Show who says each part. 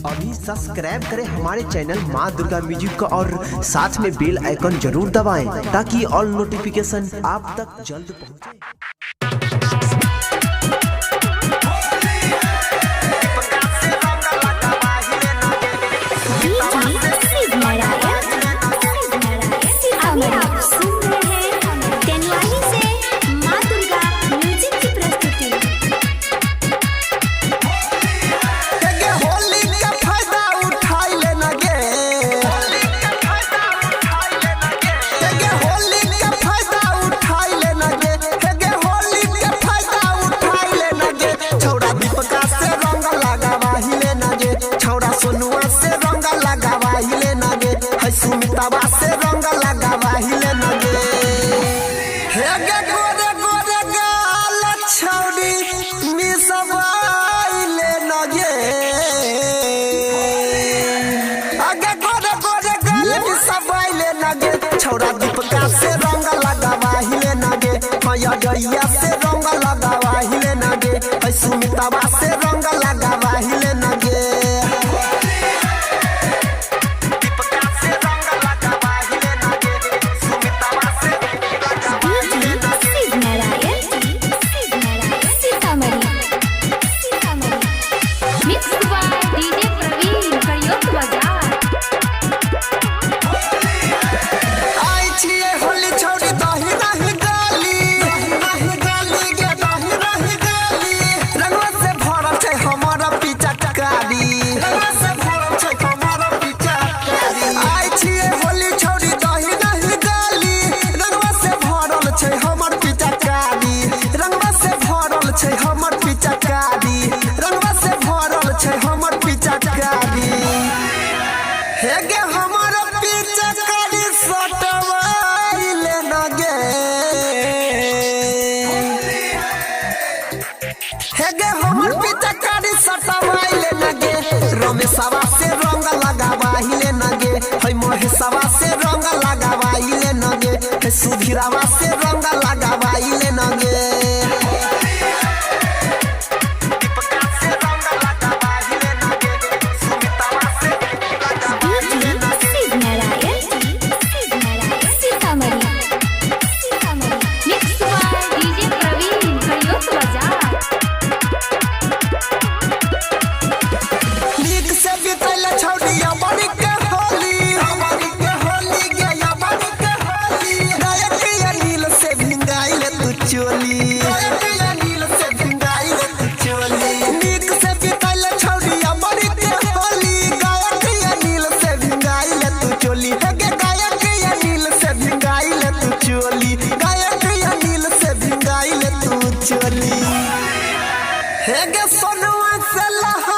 Speaker 1: अभी सब्सक्राइब करें हमारे चैनल माँ दुर्गा म्यूजिक का और साथ में बेल आइकन जरूर दबाएं ताकि ऑल नोटिफिकेशन आप तक जल्द पहुंचे।
Speaker 2: सोनुआ से रंग लगावा हिले नगे है सुमितावा से रंग लगावा हिले नगे हे गे गोरे गोरे गाल छौड़ी मिसवाइले नगे आगे गोरे गोरे गाल मिसवाइले नगे छौड़ा दीपका से रंग लगावा हिले नगे माया गैया से रंग लगावा हिले नगे है सुमितावा से रंग लगावा हिले नगे हेगे हमर पीछे करी सटवाइले नगे हेगे हमर पीछे करी सटवाइले नगे रमेशवा से रंग लगावाइले नगे है महेशवा से रंग लगावाइले नगे है सुधीरवा से रंग लगावाइले नगे हेगे सोनुआ से लहा